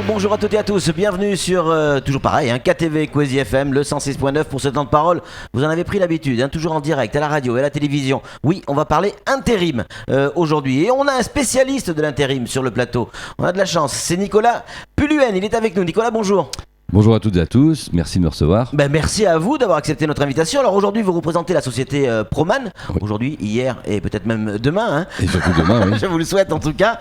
Bonjour à toutes et à tous, bienvenue sur, toujours pareil, KTV Kwezi FM, le 106.9 pour ce temps de parole. Vous en avez pris l'habitude, toujours en direct, à la radio et à la télévision. Oui, on va parler intérim aujourd'hui, et on a un spécialiste de l'intérim sur le plateau. On a de la chance, c'est Nicolas Puluen, il est avec nous. Nicolas, bonjour. Bonjour à toutes et à tous, merci de me recevoir. Merci à vous d'avoir accepté notre invitation. Alors aujourd'hui, vous représentez la société Proman. Oui. Aujourd'hui, hier et peut-être même demain. Et surtout demain, oui. Je vous le souhaite en tout cas.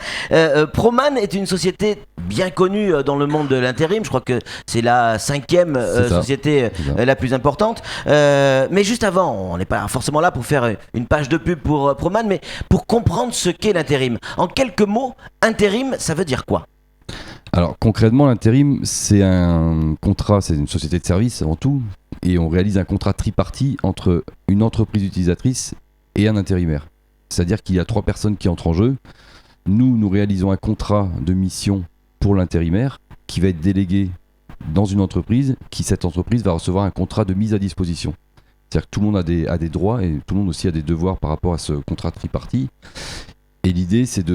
Proman est une société bien connue dans le monde de l'intérim. Je crois que c'est la 5e société la plus importante. Mais juste avant, on n'est pas forcément là pour faire une page de pub pour Proman, mais pour comprendre ce qu'est l'intérim. En quelques mots, intérim, ça veut dire quoi ? Alors concrètement, l'intérim, c'est un contrat, c'est une société de service avant tout, et on réalise un contrat tripartite entre une entreprise utilisatrice et un intérimaire. C'est-à-dire qu'il y a 3 personnes qui entrent en jeu. Nous réalisons un contrat de mission pour l'intérimaire qui va être délégué dans une entreprise, cette entreprise va recevoir un contrat de mise à disposition. C'est-à-dire que tout le monde a des droits et tout le monde aussi a des devoirs par rapport à ce contrat tripartite. Et l'idée, c'est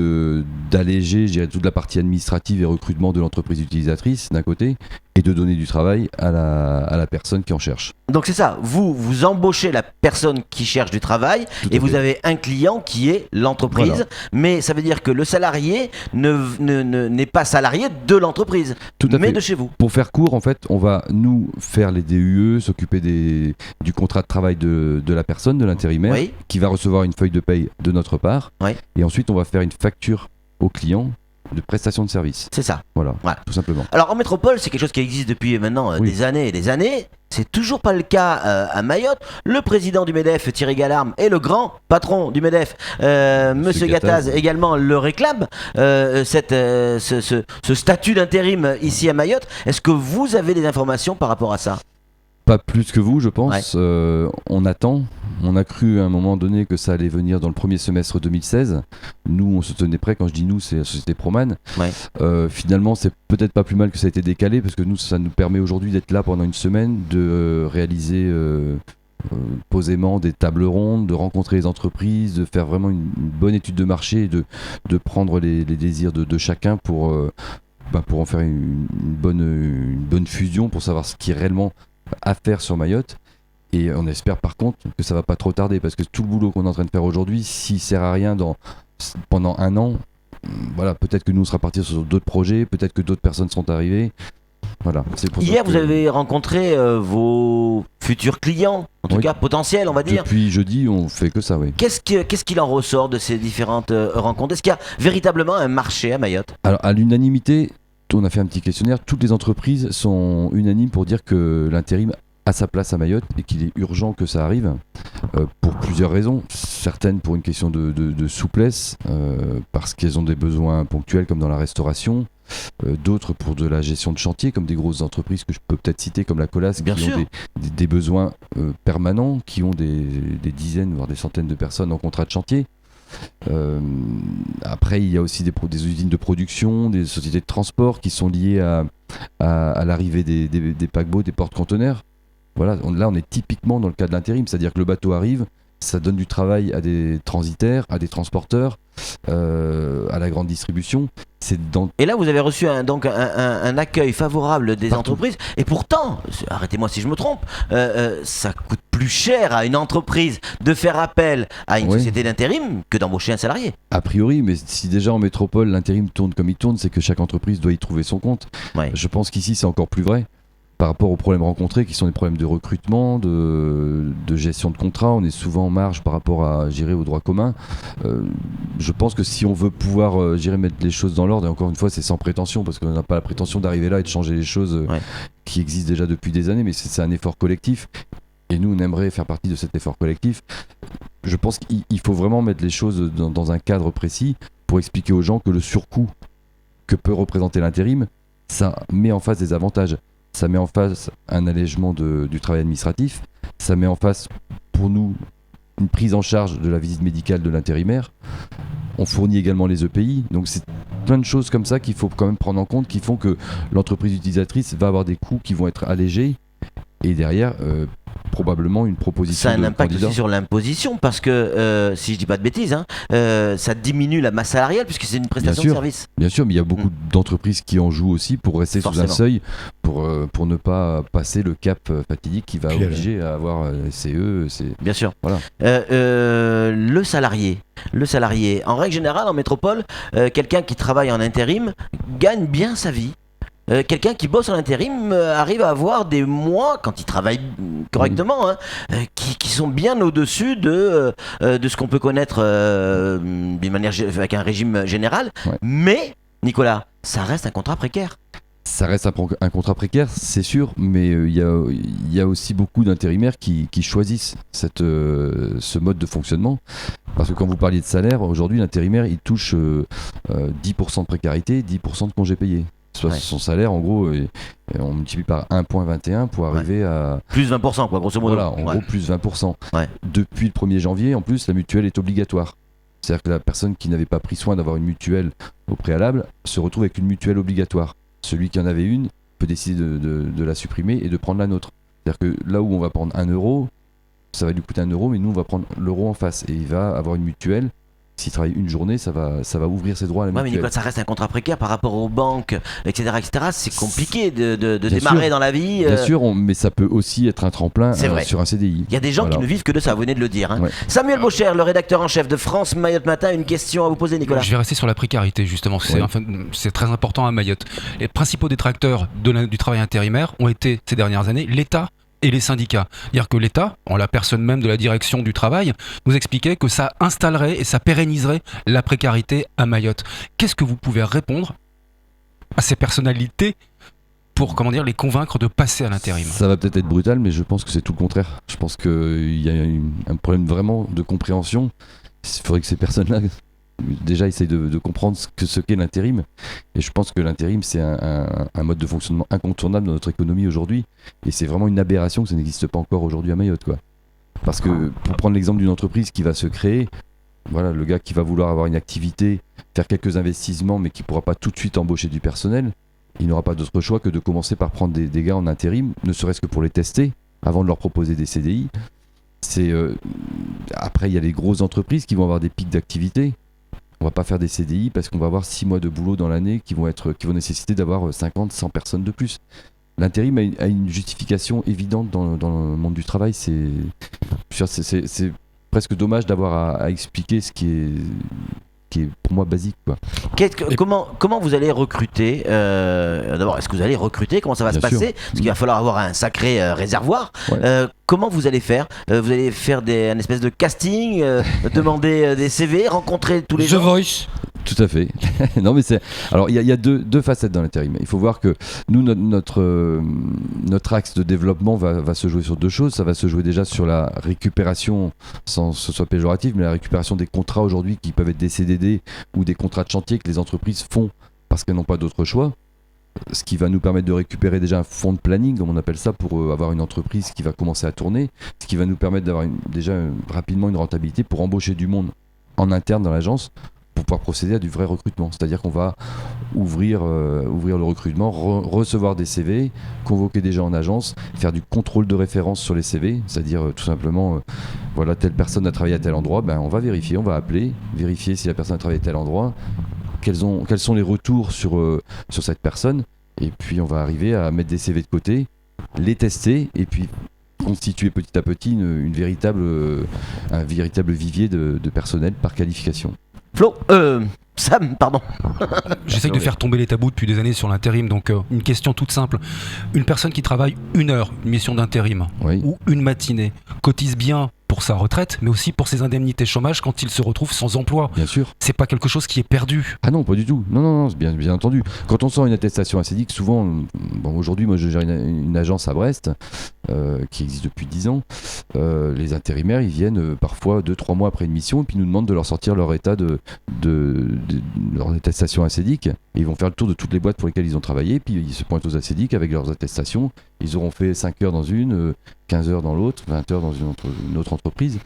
d'alléger, je dirais, toute la partie administrative et recrutement de l'entreprise utilisatrice, d'un côté, et de donner du travail à la personne qui en cherche. Donc c'est ça, vous embauchez la personne qui cherche du travail et vous avez un client qui est l'entreprise, voilà. Mais ça veut dire que le salarié n'est pas salarié de l'entreprise, mais de chez vous. Pour faire court, en fait, on va nous faire les DUE, s'occuper du contrat de travail de la personne, de l'intérimaire, oui, qui va recevoir une feuille de paye de notre part, oui, et ensuite on va faire une facture au client de prestation de service. C'est ça. Voilà, tout simplement. Alors en métropole, c'est quelque chose qui existe depuis maintenant des années et des années. C'est toujours pas le cas à Mayotte. Le président du MEDEF, Thierry Gallarme, et le grand patron du MEDEF, Monsieur Gattaz, également le réclame, ce statut d'intérim ici à Mayotte. Est-ce que vous avez des informations par rapport à ça ? Pas plus que vous, je pense. Ouais. On attend. On a cru à un moment donné que ça allait venir dans le premier semestre 2016. Nous, on se tenait prêt. Quand je dis nous, c'est la société Proman. Ouais. Finalement, c'est peut-être pas plus mal que ça a été décalé parce que nous, ça nous permet aujourd'hui d'être là pendant une semaine, de réaliser posément des tables rondes, de rencontrer les entreprises, de faire vraiment une bonne étude de marché et de prendre les désirs de chacun pour en faire une bonne fusion pour savoir ce qui est réellement à faire sur Mayotte. Et on espère par contre que ça va pas trop tarder parce que tout le boulot qu'on est en train de faire aujourd'hui, s'il sert à rien pendant un an, voilà, peut-être que nous on sera partis sur d'autres projets, peut-être que d'autres personnes seront arrivées. Voilà, c'est pour Hier, vous avez rencontré vos futurs clients, en tout cas potentiels, on va dire. Depuis jeudi, on fait que ça, oui. Qu'est-ce qu'il en ressort de ces différentes rencontres ? Est-ce qu'il y a véritablement un marché à Mayotte ? Alors, à l'unanimité, on a fait un petit questionnaire. Toutes les entreprises sont unanimes pour dire que l'intérim a sa place à Mayotte et qu'il est urgent que ça arrive pour plusieurs raisons. Certaines pour une question de souplesse, parce qu'elles ont des besoins ponctuels comme dans la restauration, d'autres pour de la gestion de chantier comme des grosses entreprises que je peux peut-être citer comme la Colas, qui ont des besoins permanents, qui ont des dizaines voire des centaines de personnes en contrat de chantier. Après il y a aussi des usines de production, des sociétés de transport qui sont liées à l'arrivée des paquebots, des porte-conteneurs. Voilà, là on est typiquement dans le cas de l'intérim, c'est-à-dire que le bateau arrive, ça donne du travail à des transitaires, à des transporteurs, à la grande distribution. Et là vous avez reçu un accueil favorable des entreprises, et pourtant, arrêtez-moi si je me trompe, ça coûte plus cher à une entreprise de faire appel à une société d'intérim que d'embaucher un salarié. A priori, mais si déjà en métropole l'intérim tourne comme il tourne, c'est que chaque entreprise doit y trouver son compte. Ouais. Je pense qu'ici c'est encore plus vrai. Par rapport aux problèmes rencontrés, qui sont des problèmes de recrutement, de gestion de contrat, on est souvent en marge par rapport à gérer au droit commun. Je pense que si on veut pouvoir mettre les choses dans l'ordre, et encore une fois c'est sans prétention, parce qu'on n'a pas la prétention d'arriver là et de changer les choses qui existent déjà depuis des années, mais c'est un effort collectif. Et nous, on aimerait faire partie de cet effort collectif. Je pense qu'il faut vraiment mettre les choses dans un cadre précis pour expliquer aux gens que le surcoût que peut représenter l'intérim, ça met en face des avantages. Ça met en face un allègement du travail administratif, ça met en face pour nous une prise en charge de la visite médicale de l'intérimaire. On fournit également les EPI, donc c'est plein de choses comme ça qu'il faut quand même prendre en compte, qui font que l'entreprise utilisatrice va avoir des coûts qui vont être allégés et derrière probablement une proposition. Ça a un de impact candidat. aussi sur l'imposition parce que, si je dis pas de bêtises, ça diminue la masse salariale puisque c'est une prestation de service. Bien sûr, mais il y a beaucoup d'entreprises qui en jouent aussi pour rester Forcément. sous un seuil, pour ne pas passer le cap fatidique qui va obliger à avoir CE. Bien sûr. Voilà. Le salarié, en règle générale, en métropole, quelqu'un qui travaille en intérim gagne bien sa vie. Quelqu'un qui bosse en intérim arrive à avoir des mois, quand il travaille correctement, qui sont bien au-dessus de ce qu'on peut connaître d'une manière avec un régime général. Ouais. Mais, Nicolas, ça reste un contrat précaire. Ça reste un contrat précaire, c'est sûr, mais il y a aussi beaucoup d'intérimaires qui choisissent ce mode de fonctionnement. Parce que quand vous parliez de salaire, aujourd'hui, l'intérimaire, il touche 10% de précarité, 10% de congés payés. Son salaire, en gros, on multiplie par 1,21 pour arriver à... Plus 20%, quoi, grosso modo. Voilà, en gros, plus 20%. Ouais. Depuis le 1er janvier, en plus, la mutuelle est obligatoire. C'est-à-dire que la personne qui n'avait pas pris soin d'avoir une mutuelle au préalable se retrouve avec une mutuelle obligatoire. Celui qui en avait une peut décider de la supprimer et de prendre la nôtre. C'est-à-dire que là où on va prendre 1 euro, ça va lui coûter 1 euro, mais nous, on va prendre l'euro en face. Et il va avoir une mutuelle. S'il travaille une journée, ça va ouvrir ses droits à la mutuelle. Mais Nicolas, ça reste un contrat précaire par rapport aux banques, etc. C'est compliqué de Bien démarrer sûr. dans la vie. Bien sûr, mais ça peut aussi être un tremplin sur un CDI. Il y a des gens qui ne vivent que de ça, vous venez de le dire. Hein. Ouais. Samuel Baucher, le rédacteur en chef de France Mayotte Matin, une question à vous poser, Nicolas. Je vais rester sur la précarité, justement. C'est très important à Mayotte. Les principaux détracteurs du travail intérimaire ont été, ces dernières années, l'État et les syndicats. C'est-à-dire que l'État, en la personne même de la direction du travail, nous expliquait que ça installerait et ça pérenniserait la précarité à Mayotte. Qu'est-ce que vous pouvez répondre à ces personnalités pour les convaincre de passer à l'intérim? Ça va peut-être être brutal, mais je pense que c'est tout le contraire. Je pense qu'il y a un problème vraiment de compréhension. Il faudrait que ces personnes-là déjà essayent de comprendre ce qu'est l'intérim. Et je pense que l'intérim, c'est un mode de fonctionnement incontournable dans notre économie aujourd'hui. Et c'est vraiment une aberration que ça n'existe pas encore aujourd'hui à Mayotte, quoi. Parce que, pour prendre l'exemple d'une entreprise qui va se créer, voilà, le gars qui va vouloir avoir une activité, faire quelques investissements, mais qui ne pourra pas tout de suite embaucher du personnel, il n'aura pas d'autre choix que de commencer par prendre des gars en intérim, ne serait-ce que pour les tester, avant de leur proposer des CDI. Après, il y a les grosses entreprises qui vont avoir des pics d'activité. On va pas faire des CDI parce qu'on va avoir 6 mois de boulot dans l'année qui vont nécessiter d'avoir 50, 100 personnes de plus. L'intérim a une justification évidente dans le monde du travail. C'est presque dommage d'avoir à expliquer ce qui est pour moi basique, quoi. Comment vous allez recruter d'abord, est-ce que vous allez recruter? Comment ça va se passer? Parce qu'il va falloir avoir un sacré réservoir. Ouais. Comment vous allez faire? Vous allez faire un espèce de casting, demander des CV, rencontrer tous les gens? The Voice. Tout à fait. Non, mais alors il y a deux facettes dans l'intérim. Il faut voir que nous, notre axe de développement va se jouer sur deux choses. Ça va se jouer déjà sur la récupération, sans que ce soit péjoratif, mais la récupération des contrats aujourd'hui qui peuvent être des CDD ou des contrats de chantier que les entreprises font parce qu'elles n'ont pas d'autre choix. Ce qui va nous permettre de récupérer déjà un fonds de planning, comme on appelle ça, pour avoir une entreprise qui va commencer à tourner. Ce qui va nous permettre d'avoir rapidement une rentabilité pour embaucher du monde en interne dans l'agence, pour pouvoir procéder à du vrai recrutement. C'est-à-dire qu'on va ouvrir le recrutement, recevoir des CV, convoquer des gens en agence, faire du contrôle de référence sur les CV, c'est-à-dire tout simplement, voilà, telle personne a travaillé à tel endroit, on va vérifier, on va appeler, vérifier si la personne a travaillé à tel endroit, quels sont les retours sur cette personne, et puis on va arriver à mettre des CV de côté, les tester, et puis constituer petit à petit un véritable vivier de personnel par qualification. Sam, pardon. J'essaye de faire tomber les tabous depuis des années sur l'intérim, donc une question toute simple. Une personne qui travaille 1 heure, une mission d'intérim, ou une matinée, cotise bien pour sa retraite, mais aussi pour ses indemnités chômage quand il se retrouve sans emploi. Bien sûr. C'est pas quelque chose qui est perdu. Ah non, pas du tout. Non, c'est bien entendu. Quand on sort une attestation ACEDIC, souvent, aujourd'hui, moi je gère une agence à Brest qui existe depuis 10 ans. Les intérimaires, ils viennent parfois 2-3 mois après une mission et puis nous demandent de leur sortir leur état de leur attestation ACEDIC. Et ils vont faire le tour de toutes les boîtes pour lesquelles ils ont travaillé, puis ils se pointent aux ACEDIC avec leurs attestations. Ils auront fait 5 heures dans une, 15 heures dans l'autre, 20 heures dans une autre entreprise.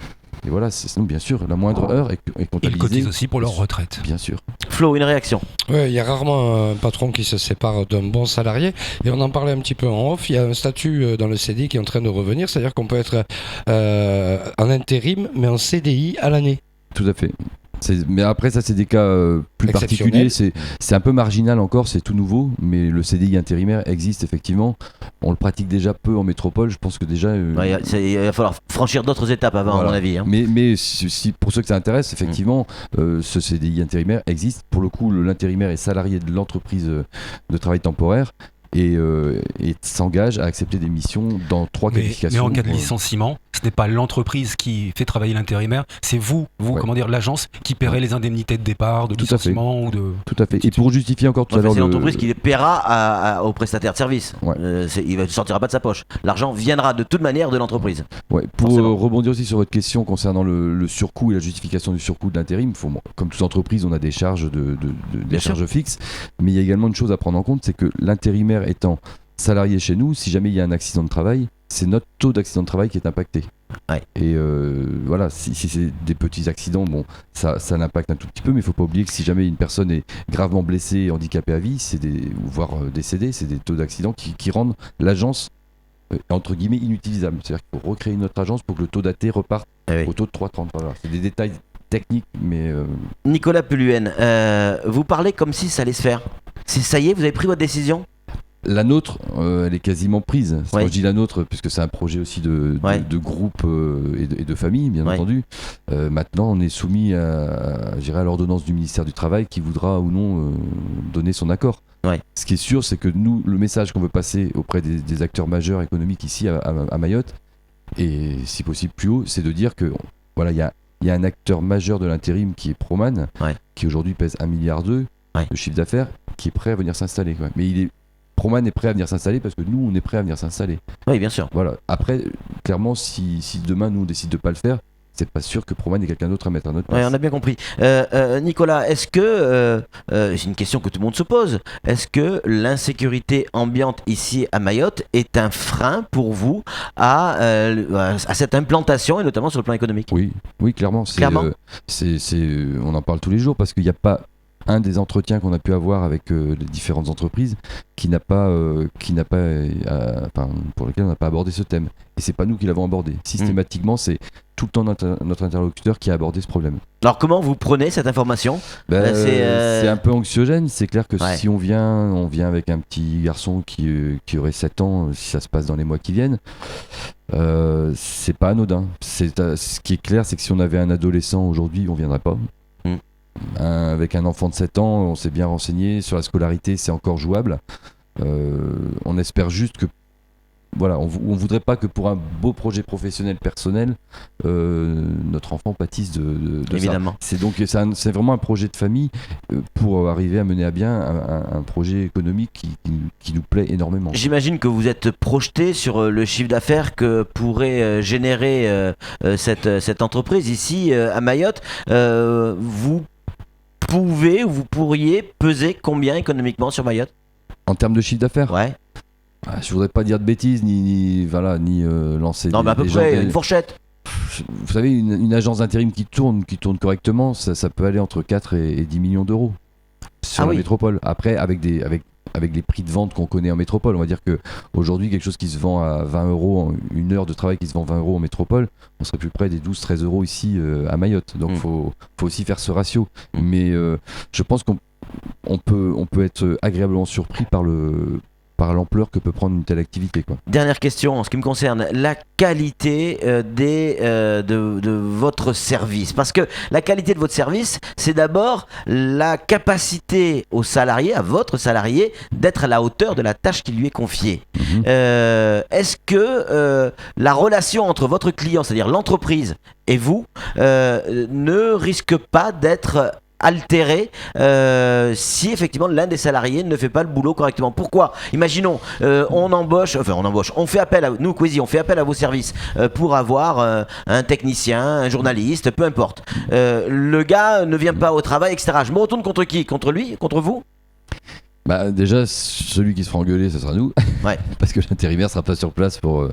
Et voilà, sinon, bien sûr, la moindre heure est comptabilisée. Ils cotisent aussi pour leur retraite. Bien sûr. Flo, une réaction? Ouais, il y a rarement un patron qui se sépare d'un bon salarié. Et on en parlait un petit peu en off. Il y a un statut dans le CDI qui est en train de revenir. C'est-à-dire qu'on peut être en intérim, mais en CDI à l'année. Tout à fait. Mais après, ça, c'est des cas plus particuliers. C'est un peu marginal encore, c'est tout nouveau. Mais le CDI intérimaire existe effectivement. On le pratique déjà peu en métropole. Je pense que déjà. Il va falloir franchir d'autres étapes avant, voilà. À mon avis. Hein. Mais si, pour ceux que ça intéresse, effectivement, ce CDI intérimaire existe. Pour le coup, l'intérimaire est salarié de l'entreprise de travail temporaire. Et s'engage à accepter des missions dans 3 qualifications. Mais en cas de licenciement, ce n'est pas l'entreprise qui fait travailler l'intérimaire, c'est vous, comment dire, l'agence qui paierait les indemnités de départ, de licenciement ou de... Tout à fait. Et pour justifier encore tout à l'heure... C'est l'entreprise qui les paiera au prestataire de service. Ouais. Il ne sortira pas de sa poche. L'argent viendra de toute manière de l'entreprise. Ouais. Pour rebondir aussi sur votre question concernant le surcoût et la justification du surcoût de l'intérim, comme toute entreprise, on a des charges, des charges fixes, mais il y a également une chose à prendre en compte, c'est que l'intérimaire étant salarié chez nous, si jamais il y a un accident de travail, c'est notre taux d'accident de travail qui est impacté. Ouais. Et voilà, si c'est des petits accidents, bon, ça l'impacte un tout petit peu, mais il ne faut pas oublier que si jamais une personne est gravement blessée et handicapée à vie, voire décédée, c'est des taux d'accident qui rendent l'agence entre guillemets inutilisable. C'est-à-dire qu'il faut recréer une autre agence pour que le taux d'AT reparte au taux de 3,30. Voilà. C'est des détails techniques, mais... Nicolas Peluen, vous parlez comme si ça allait se faire. Ça y est, vous avez pris votre décision ? La nôtre, elle est quasiment prise. Quand je dis la nôtre, puisque c'est un projet aussi de groupe et de famille, bien entendu. Maintenant, on est soumis à l'ordonnance du ministère du Travail qui voudra ou non donner son accord. Ouais. Ce qui est sûr, c'est que nous, le message qu'on veut passer auprès des acteurs majeurs économiques ici à Mayotte, et si possible plus haut, c'est de dire que voilà, il y a un acteur majeur de l'intérim qui est Proman, qui aujourd'hui pèse 1,2 milliard de chiffre d'affaires, qui est prêt à venir s'installer. Mais Proman est prêt à venir s'installer parce que nous, on est prêt à venir s'installer. Oui, bien sûr. Voilà. Après, clairement, si demain, nous, on décide de ne pas le faire, c'est pas sûr que Proman ait quelqu'un d'autre à mettre à notre place. Oui, on a bien compris. Nicolas, est-ce que, c'est une question que tout le monde se pose, est-ce que l'insécurité ambiante ici à Mayotte est un frein pour vous à cette implantation et notamment sur le plan économique ? Oui, clairement. On en parle tous les jours parce qu'il n'y a pas un des entretiens qu'on a pu avoir avec les différentes entreprises pour lequel on n'a pas abordé ce thème. Et c'est pas nous qui l'avons abordé. Systématiquement, c'est tout le temps notre interlocuteur qui a abordé ce problème. Alors comment vous prenez cette information ? C'est un peu anxiogène. C'est clair que si on vient avec un petit garçon qui aurait 7 ans, si ça se passe dans les mois qui viennent, c'est pas anodin. Ce qui est clair, c'est que si on avait un adolescent aujourd'hui, on viendrait pas. Avec un enfant de 7 ans, on s'est bien renseigné sur la scolarité, c'est encore jouable. On espère juste que on voudrait pas que pour un beau projet professionnel personnel, notre enfant pâtisse de Évidemment. Ça. C'est vraiment un projet de famille pour arriver à mener à bien un projet économique qui nous plaît énormément. J'imagine que vous êtes projeté sur le chiffre d'affaires que pourrait générer cette entreprise ici à Mayotte. Vous pourriez peser combien économiquement sur Mayotte ? En termes de chiffre d'affaires ? Ouais. Je voudrais pas dire de bêtises ni lancer à peu près une fourchette. Vous savez, une agence d'intérim qui tourne correctement, ça peut aller entre 4 et 10 millions d'euros sur la métropole. Après, avec les prix de vente qu'on connaît en métropole, on va dire qu'aujourd'hui, quelque chose qui se vend à 20 euros, une heure de travail qui se vend 20 euros en métropole, on serait plus près des 12-13 euros ici à Mayotte. Donc il faut aussi faire ce ratio. Mais je pense qu'on peut être agréablement surpris par l'ampleur que peut prendre une telle activité, quoi. Dernière question en ce qui me concerne, la qualité de votre service. Parce que la qualité de votre service, c'est d'abord la capacité à votre salarié, d'être à la hauteur de la tâche qui lui est confiée. Est-ce que la relation entre votre client, c'est-à-dire l'entreprise, et vous, ne risque pas d'être altéré si effectivement l'un des salariés ne fait pas le boulot correctement? Pourquoi? Imaginons, on fait appel à nous, Queasy, on fait appel à vos services pour avoir un technicien, un journaliste, peu importe. Le gars ne vient pas au travail, etc. Je me retourne contre qui? Contre lui? Contre vous? Déjà, celui qui se fera engueuler, ce sera nous. Ouais. Parce que l'intérimaire sera pas sur place pour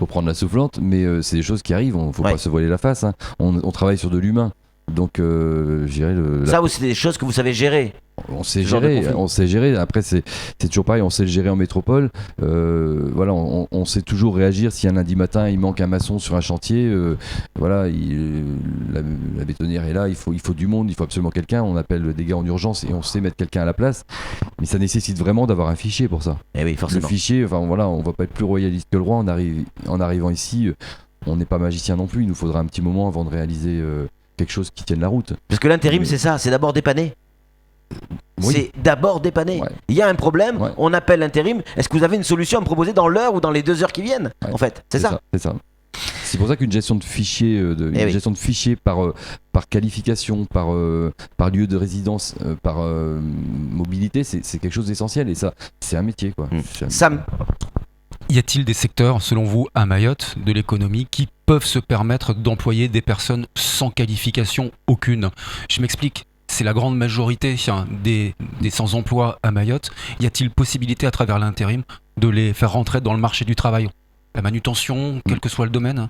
prendre la soufflante. Mais c'est des choses qui arrivent, faut pas se voiler la face. Hein. On travaille sur de l'humain. Donc, je dirais. Ça, c'est des choses que vous savez gérer. On sait gérer. Après, c'est toujours pareil, on sait le gérer en métropole. Voilà, on sait toujours réagir si un lundi matin il manque un maçon sur un chantier. Voilà, la bétonnière est là, il faut du monde, il faut absolument quelqu'un. On appelle des gars en urgence et on sait mettre quelqu'un à la place. Mais ça nécessite vraiment d'avoir un fichier pour ça. Et oui, forcément. Le fichier, voilà, on va pas être plus royaliste que le roi. En arrivant ici, on n'est pas magicien non plus. Il nous faudra un petit moment avant de réaliser quelque chose qui tienne la route. Parce que l'intérim, c'est ça, c'est d'abord dépanner. Oui. C'est d'abord dépanner. Il y a un problème, on appelle l'intérim. Est-ce que vous avez une solution à me proposer dans l'heure ou dans les 2 heures qui viennent en fait, c'est ça. C'est pour ça qu'une gestion de fichier, gestion de fichiers par qualification, par lieu de résidence, par mobilité, c'est quelque chose d'essentiel et ça, c'est un métier quoi. Sam. Y a-t-il des secteurs, selon vous, à Mayotte, de l'économie, qui peuvent se permettre d'employer des personnes sans qualification aucune ? Je m'explique. C'est la grande majorité des sans-emploi à Mayotte. Y a-t-il possibilité à travers l'intérim de les faire rentrer dans le marché du travail ? La manutention, quel que soit le domaine ?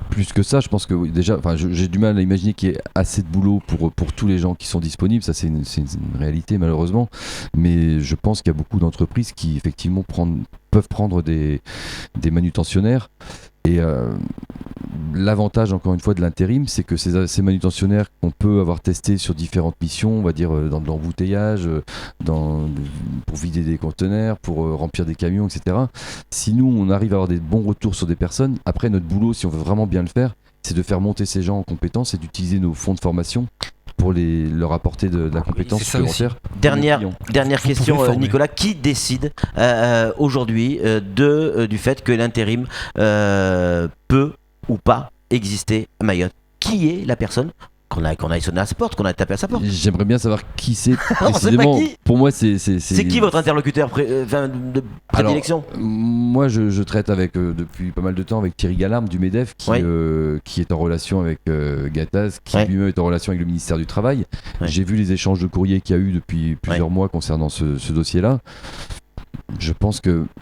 Plus que ça, je pense que oui, déjà, j'ai du mal à imaginer qu'il y ait assez de boulot pour tous les gens qui sont disponibles. Ça, c'est une réalité malheureusement. Mais je pense qu'il y a beaucoup d'entreprises qui effectivement peuvent prendre des manutentionnaires. Et l'avantage, encore une fois, de l'intérim, c'est que ces manutentionnaires qu'on peut avoir testés sur différentes missions, on va dire dans de l'embouteillage, pour vider des conteneurs, pour remplir des camions, etc. Si nous, on arrive à avoir des bons retours sur des personnes, après notre boulot, si on veut vraiment bien le faire, c'est de faire monter ces gens en compétences et d'utiliser nos fonds de formation pour leur apporter de la compétence supplémentaire. Dernière question, Nicolas. Qui décide aujourd'hui du fait que l'intérim peut ou pas exister à Mayotte ? Qui est la personne qu'on a sonné à sa porte, qu'on a tapé à sa porte ? J'aimerais bien savoir qui c'est précisément. précisément. Pour moi, c'est qui votre interlocuteur de prédilection ? Alors, moi, je traite depuis pas mal de temps avec Thierry Galarme du MEDEF, qui est en relation avec Gattaz, qui lui-même est en relation avec le ministère du Travail. J'ai vu les échanges de courriers qu'il y a eu depuis plusieurs mois concernant ce dossier-là.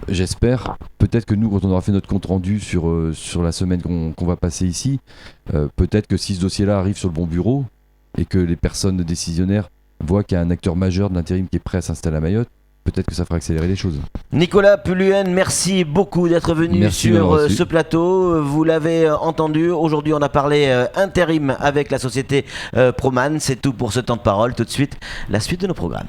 J'espère, peut-être que nous, quand on aura fait notre compte rendu sur la semaine qu'on va passer ici, peut-être que si ce dossier-là arrive sur le bon bureau et que les personnes décisionnaires voient qu'il y a un acteur majeur de l'intérim qui est prêt à s'installer à Mayotte, peut-être que ça fera accélérer les choses. Nicolas Puluen, merci beaucoup d'être venu sur ce plateau. Vous l'avez entendu, aujourd'hui on a parlé intérim avec la société Proman. C'est tout pour ce temps de parole. Tout de suite, la suite de nos programmes.